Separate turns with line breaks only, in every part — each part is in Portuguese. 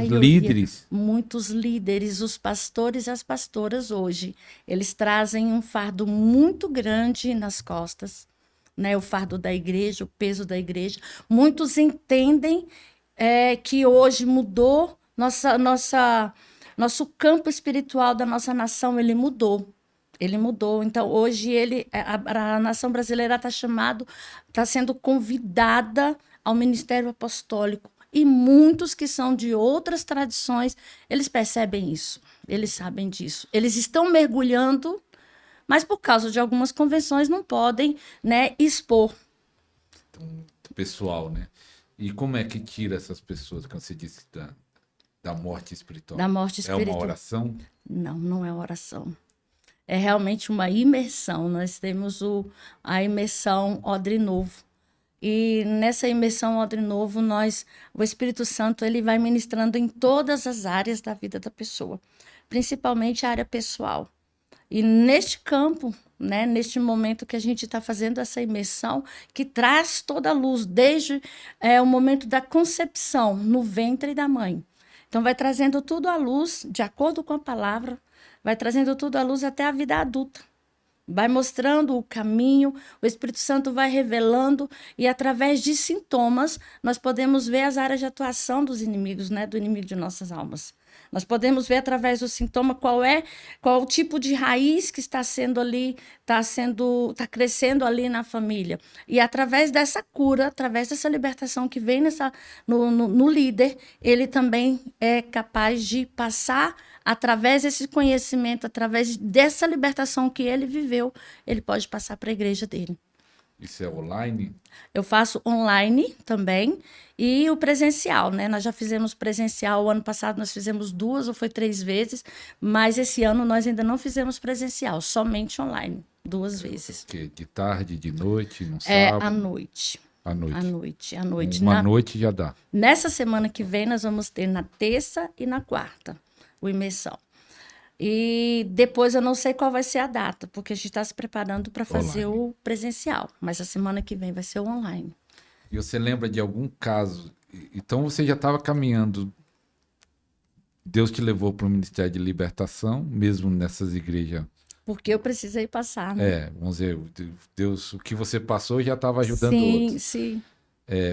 Os líderes. Muitos líderes, os pastores e as pastoras hoje, eles trazem um fardo muito grande nas costas, né? O fardo da igreja, o peso da igreja. Muitos entendem que hoje mudou nosso campo espiritual da nossa nação, ele mudou. Ele mudou. Então, hoje a nação brasileira está sendo convidada ao ministério apostólico. E muitos que são de outras tradições, eles percebem isso, eles sabem disso. Eles estão mergulhando, mas por causa de algumas convenções não podem, né, expor.
Muito pessoal, né? E como é que tira essas pessoas, como você disse, da morte espiritual?
Da morte espiritual.
É uma oração?
Não, não é oração. É realmente uma imersão. Nós temos a imersão Odre Novo. E nessa imersão Odre Novo, o Espírito Santo ele vai ministrando em todas as áreas da vida da pessoa, principalmente a área pessoal. E neste campo, né, neste momento que a gente está fazendo essa imersão, que traz toda a luz, desde o momento da concepção no ventre da mãe. Então, vai trazendo tudo à luz, de acordo com a palavra, vai trazendo tudo à luz até a vida adulta. Vai mostrando o caminho, o Espírito Santo vai revelando, e através de sintomas, nós podemos ver as áreas de atuação dos inimigos, né, do inimigo de nossas almas. Nós podemos ver através do sintoma qual o tipo de raiz que está sendo ali, está crescendo ali na família. E através dessa cura, através dessa libertação que vem no líder, ele também é capaz de passar através desse conhecimento, através dessa libertação que ele viveu, ele pode passar para a igreja dele.
Isso é online?
Eu faço online também e o presencial, né? Nós já fizemos presencial, o ano passado nós fizemos 2 ou foi 3 vezes, mas esse ano nós ainda não fizemos presencial, somente online, 2 vezes.
De tarde, de noite, no sábado?
À noite.
À noite.
À noite.
Uma noite já dá.
Nessa semana que vem nós vamos ter na terça e na quarta o imersão. E depois eu não sei qual vai ser a data, porque a gente está se preparando para fazer o presencial. Mas a semana que vem vai ser o online.
E você lembra de algum caso? Então você já estava caminhando. Deus te levou para o Ministério de Libertação, mesmo nessas igrejas.
Porque eu precisei passar, né?
Vamos dizer, Deus, o que você passou já estava ajudando outros.
Sim.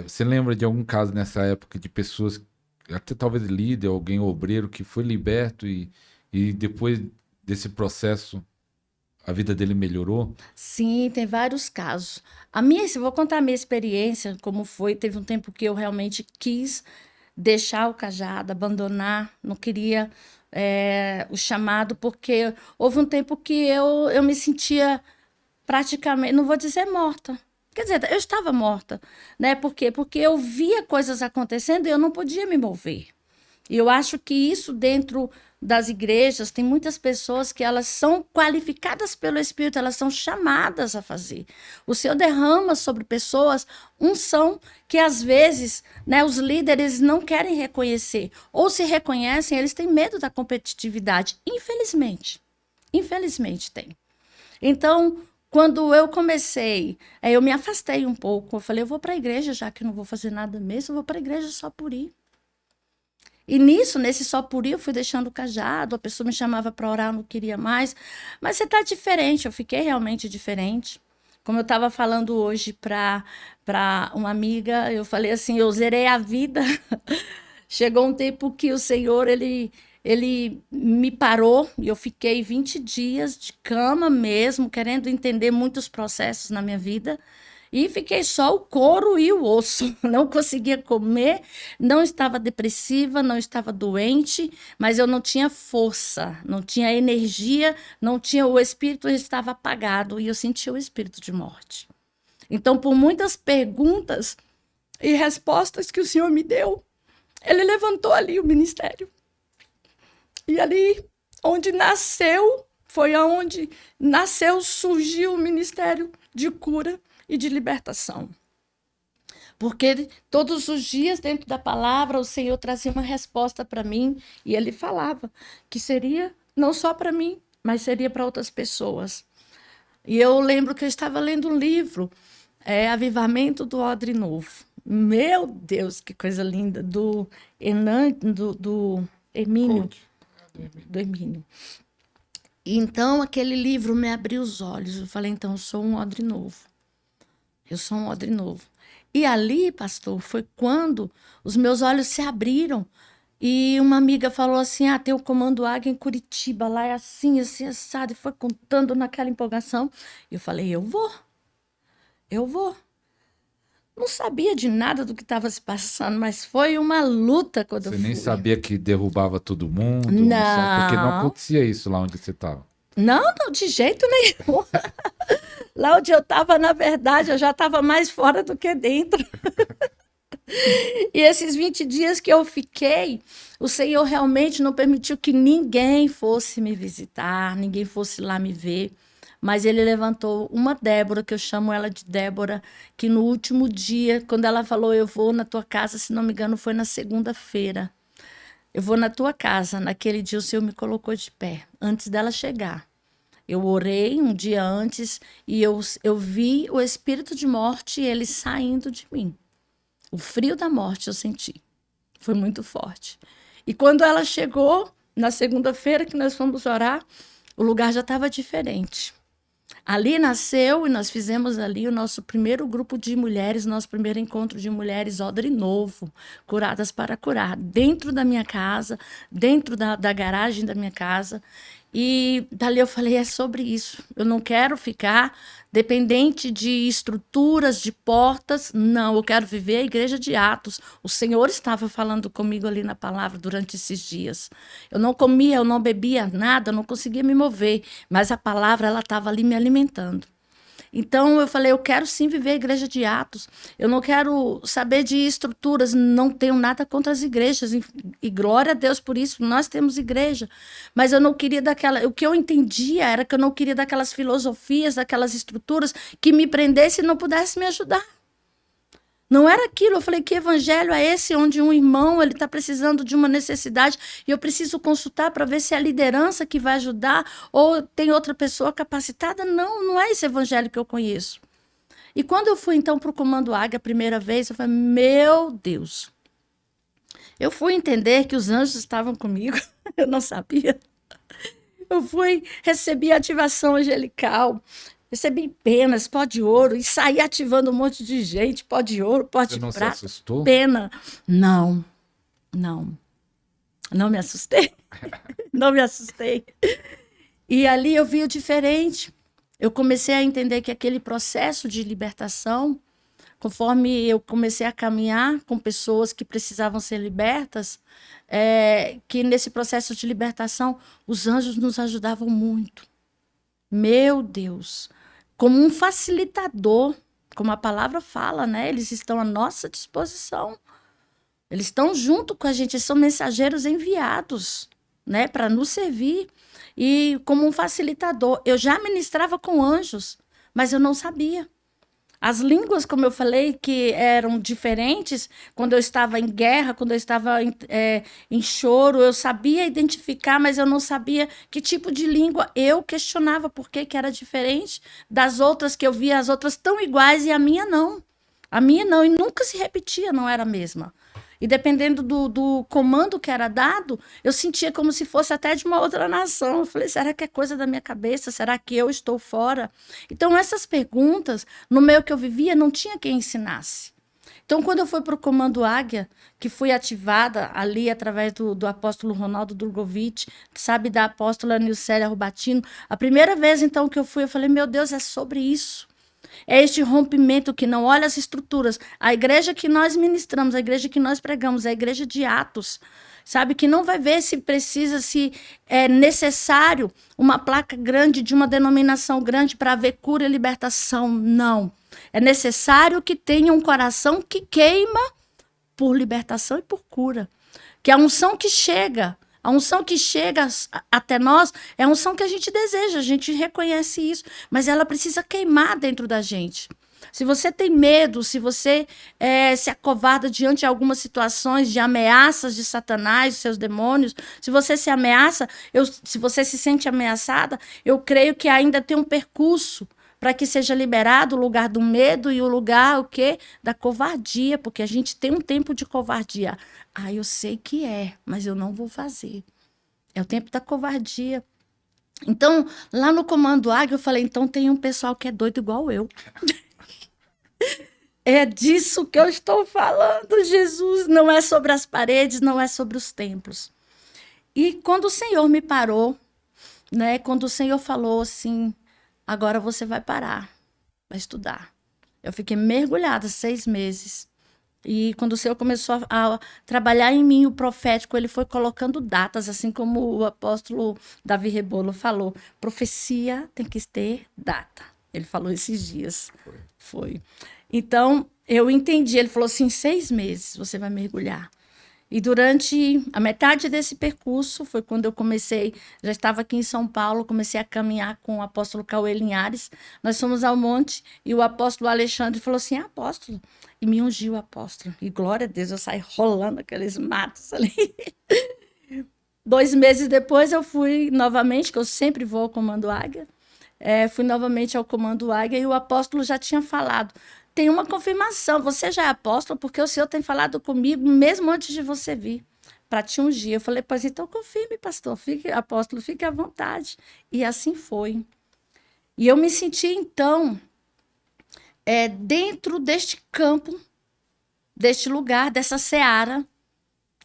Você lembra de algum caso nessa época de pessoas, até talvez líder, alguém obreiro, que foi liberto e depois desse processo, a vida dele melhorou?
Sim, tem vários casos. Vou contar a minha experiência, como foi. Teve um tempo que eu realmente quis deixar o cajado, abandonar, não queria o chamado, porque houve um tempo que eu me sentia praticamente, não vou dizer morta. Quer dizer, eu estava morta, né? Por quê? Porque eu via coisas acontecendo e eu não podia me mover. E eu acho que isso dentro das igrejas, tem muitas pessoas que elas são qualificadas pelo Espírito, elas são chamadas a fazer. O Senhor derrama sobre pessoas unção que às vezes, né, os líderes não querem reconhecer, ou se reconhecem, eles têm medo da competitividade, infelizmente. Infelizmente tem. Então, quando eu comecei, eu me afastei um pouco, eu falei, eu vou para a igreja, já que não vou fazer nada mesmo, eu vou para a igreja só por ir. E nesse só por ir, eu fui deixando o cajado, a pessoa me chamava para orar, eu não queria mais. Mas você está diferente, eu fiquei realmente diferente. Como eu estava falando hoje para uma amiga, eu falei assim, eu zerei a vida. Chegou um tempo que o Senhor, ele me parou e eu fiquei 20 dias de cama mesmo, querendo entender muitos processos na minha vida. E fiquei só o couro e o osso. Não conseguia comer, não estava depressiva, não estava doente, mas eu não tinha força, não tinha energia, o espírito estava apagado e eu sentia o espírito de morte. Então, por muitas perguntas e respostas que o Senhor me deu, ele levantou ali o ministério. E ali, onde nasceu, foi aonde nasceu, surgiu o ministério de cura e de libertação. Porque todos os dias, dentro da palavra, o Senhor trazia uma resposta para mim e ele falava que seria não só para mim, mas seria para outras pessoas. E eu lembro que eu estava lendo um livro, Avivamento do Odre Novo. Meu Deus, que coisa linda, do Enan, do Hermínio,
Conte.
do Hermínio. Então, aquele livro me abriu os olhos. Eu falei, então, eu sou um odre novo. Eu sou um odre novo. E ali, pastor, foi quando os meus olhos se abriram. E uma amiga falou assim: tem o Comando Águia em Curitiba, lá é assim, assim, assado. E foi contando naquela empolgação. E eu falei: eu vou, eu vou. Não sabia de nada do que estava se passando, mas foi uma luta quando eu
Você nem
fui.
sabia que derrubava todo mundo, não sabe, porque não
Não,
acontecia isso lá onde você estava.
não, não, de jeito nenhum. Lá onde eu estava, na verdade, eu já estava mais fora do que dentro. E esses 20 dias que eu fiquei, o Senhor realmente não permitiu que ninguém fosse me visitar, ninguém fosse lá me ver. Mas ele levantou uma Débora, que eu chamo ela de Débora, que no último dia, quando ela falou, eu vou na tua casa, se não me engano, foi na segunda-feira. Eu vou na tua casa. Naquele dia o Senhor me colocou de pé, antes dela chegar. Eu orei um dia antes e eu vi o espírito de morte, ele saindo de mim. O frio da morte eu senti. Foi muito forte. E quando ela chegou, na segunda-feira que nós fomos orar, o lugar já estava diferente. Ali nasceu e nós fizemos ali o nosso primeiro grupo de mulheres, nosso primeiro encontro de mulheres Odre Novo, curadas para curar, dentro da minha casa, dentro da garagem da minha casa. E dali eu falei, é sobre isso. Eu não quero ficar dependente de estruturas, de portas. Não, eu quero viver a igreja de Atos. O Senhor estava falando comigo ali na palavra durante esses dias. Eu não comia, eu não bebia nada, eu não conseguia me mover, mas a palavra ela estava ali me alimentando. Então eu falei, eu quero sim viver a igreja de Atos. Eu não quero saber de estruturas, não tenho nada contra as igrejas. E glória a Deus por isso, nós temos igreja. Mas eu não queria daquela. O que eu entendia era que eu não queria daquelas filosofias, daquelas estruturas que me prendessem e não pudessem me ajudar. Não era aquilo. Eu falei, que evangelho é esse onde um irmão ele está precisando de uma necessidade e eu preciso consultar para ver se é a liderança que vai ajudar ou tem outra pessoa capacitada? Não, não é esse evangelho que eu conheço. E quando eu fui então para o Comando Águia a primeira vez, eu falei, meu Deus. Eu fui entender que os anjos estavam comigo, eu não sabia. Eu fui, recebi ativação angelical, recebi penas, pó de ouro, e saí ativando um monte de gente, pó de ouro, pó
Você
de
não se
prata,
assustou?
pena. Não, não, não me assustei, não me assustei. E ali eu vi o diferente. Eu comecei a entender que aquele processo de libertação, conforme eu comecei a caminhar com pessoas que precisavam ser libertas, que nesse processo de libertação, os anjos nos ajudavam muito. Meu Deus, como um facilitador, como a palavra fala, né? Eles estão à nossa disposição. Eles estão junto com a gente, eles são mensageiros enviados, né, para nos servir. E como um facilitador, eu já ministrava com anjos, mas eu não sabia. As línguas, como eu falei, que eram diferentes, quando eu estava em guerra, quando eu estava em choro, eu sabia identificar, mas eu não sabia que tipo de língua. Eu questionava por que era diferente das outras que eu via, as outras tão iguais e a minha não. A minha não, e nunca se repetia, não era a mesma. E dependendo do comando que era dado, eu sentia como se fosse até de uma outra nação. Eu falei, será que é coisa da minha cabeça? Será que eu estou fora? Então, essas perguntas, no meio que eu vivia, não tinha quem ensinasse. Então, quando eu fui para o Comando Águia, que fui ativada ali através do apóstolo Ronaldo Drogovic, sabe, da apóstola Nilcélia Rubatino, a primeira vez, então, que eu fui, eu falei, meu Deus, é sobre isso. É este rompimento que não olha as estruturas. A igreja que nós ministramos, a igreja que nós pregamos, é a igreja de Atos. Sabe, que não vai ver se precisa, se é necessário uma placa grande de uma denominação grande para haver cura e libertação. Não. É necessário que tenha um coração que queima por libertação e por cura. Que a unção que chega... A unção que chega até nós é a unção que a gente deseja, a gente reconhece isso, mas ela precisa queimar dentro da gente. Se você tem medo, se você se acovarda diante de algumas situações de ameaças de Satanás, seus demônios, se você se ameaça, se você se sente ameaçada, eu creio que ainda tem um percurso para que seja liberado o lugar do medo e o lugar, o quê? Da covardia, porque a gente tem um tempo de covardia. Ah, eu sei que é, mas eu não vou fazer. É o tempo da covardia. Então, lá no Comando Águia, eu falei, então tem um pessoal que é doido igual eu. É disso que eu estou falando, Jesus. Não é sobre as paredes, não é sobre os templos. E quando o Senhor me parou, né? Quando o Senhor falou assim, agora você vai parar, vai estudar. Eu fiquei mergulhada 6 meses. E quando o Senhor começou a trabalhar em mim o profético, ele foi colocando datas, assim como o apóstolo Davi Rebolo falou. Profecia tem que ter data. Ele falou esses dias. Foi. Então, eu entendi. Ele falou assim, 6 meses você vai mergulhar. E durante a metade desse percurso, foi quando eu comecei, já estava aqui em São Paulo, comecei a caminhar com o apóstolo Cauê Linhares. Nós fomos ao monte e o apóstolo Alexandre falou assim, apóstolo, e me ungiu o apóstolo. E glória a Deus, eu saí rolando aqueles matos ali. 2 meses depois eu fui novamente, que eu sempre vou ao Comando Águia, fui novamente ao Comando Águia e o apóstolo já tinha falado, tem uma confirmação, você já é apóstolo porque o Senhor tem falado comigo mesmo antes de você vir para te ungir. Eu falei, pois então confirme, pastor, fique, apóstolo, fique à vontade. E assim foi. E eu me senti, então, dentro deste campo, deste lugar, dessa seara,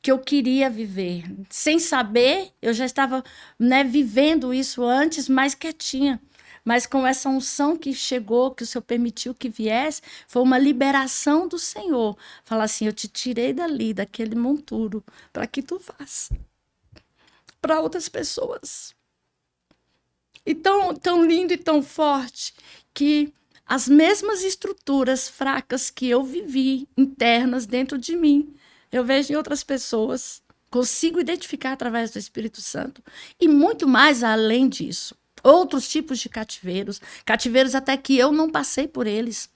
que eu queria viver. Sem saber, eu já estava, né, vivendo isso antes, mais quietinha. Mas com essa unção que chegou, que o Senhor permitiu que viesse, foi uma liberação do Senhor. Falar assim, eu te tirei dali, daquele monturo, para que tu faça para outras pessoas. E tão lindo e tão forte que as mesmas estruturas fracas que eu vivi, internas dentro de mim, eu vejo em outras pessoas, consigo identificar através do Espírito Santo. E muito mais além disso. Outros tipos de cativeiros, cativeiros até que eu não passei por eles.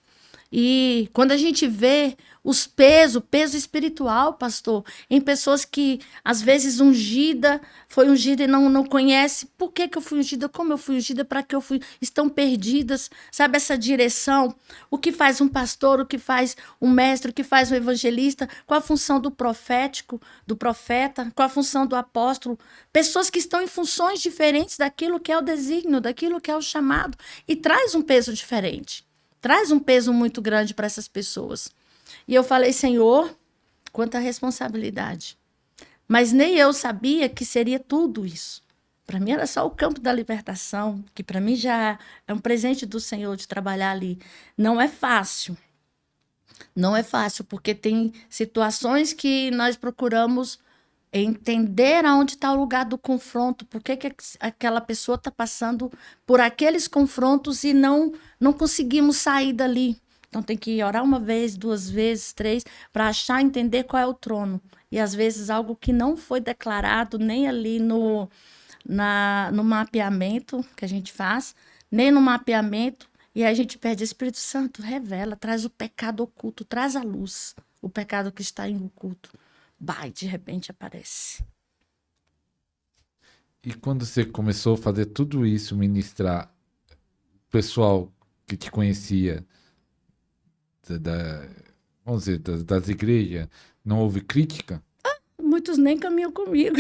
E quando a gente vê o peso espiritual, pastor, em pessoas que às vezes foi ungida e não conhece. Por que eu fui ungida? Como eu fui ungida? Para que eu fui? Estão perdidas, sabe essa direção? O que faz um pastor, o que faz um mestre, o que faz um evangelista? Qual a função do profético, do profeta? Qual a função do apóstolo? Pessoas que estão em funções diferentes daquilo que é o desígnio, daquilo que é o chamado. E traz um peso diferente. Traz um peso muito grande para essas pessoas. E eu falei, Senhor, quanta responsabilidade. Mas nem eu sabia que seria tudo isso. Para mim era só o campo da libertação, que para mim já é um presente do Senhor de trabalhar ali. Não é fácil. Não é fácil, porque tem situações que nós procuramos entender aonde está o lugar do confronto, por que aquela pessoa está passando por aqueles confrontos e não conseguimos sair dali. Então tem que orar 1 vez, 2 vezes, 3, para achar, entender qual é o trono. E às vezes algo que não foi declarado nem ali no mapeamento que a gente faz, nem no mapeamento, e aí a gente pede, Espírito Santo, revela, traz o pecado oculto, traz a luz, o pecado que está em oculto. Vai, de repente aparece.
E quando você começou a fazer tudo isso, ministrar, o pessoal que te conhecia, vamos dizer, das igrejas, não houve crítica?
Muitos nem caminham comigo.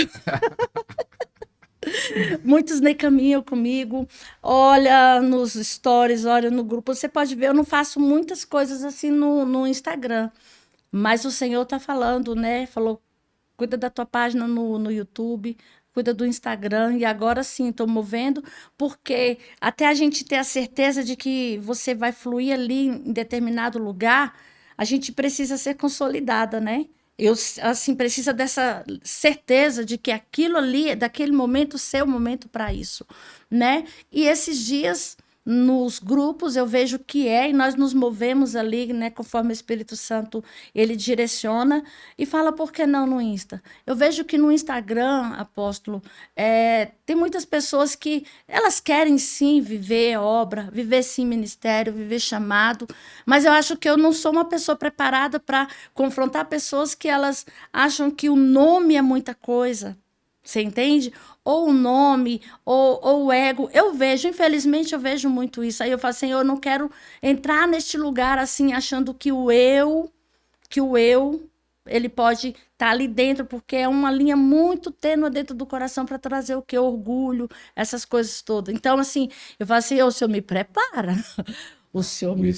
Muitos nem caminham comigo. Olha nos stories, olha no grupo. Você pode ver, eu não faço muitas coisas assim no Instagram. Mas o Senhor está falando, né? Falou, cuida da tua página no YouTube, cuida do Instagram. E agora sim, estou movendo, porque até a gente ter a certeza de que você vai fluir ali em determinado lugar, a gente precisa ser consolidada, né? Eu, assim, precisa dessa certeza de que aquilo ali, daquele momento, ser o momento para isso, né? E esses dias nos grupos eu vejo que e nós nos movemos ali, né, conforme o Espírito Santo ele direciona e fala por que não no Insta. Eu vejo que no Instagram, apóstolo, tem muitas pessoas que elas querem sim viver obra, viver sim ministério, viver chamado, mas eu acho que eu não sou uma pessoa preparada para confrontar pessoas que elas acham que o nome é muita coisa. Você entende? Ou o nome, ou o ego. Eu vejo, infelizmente, eu vejo muito isso. Aí eu falo assim, eu não quero entrar neste lugar assim, achando que o eu, ele pode estar ali dentro, porque é uma linha muito tênue dentro do coração para trazer o que? Orgulho, essas coisas todas. Então, assim, eu falo assim, o senhor me prepara. O senhor me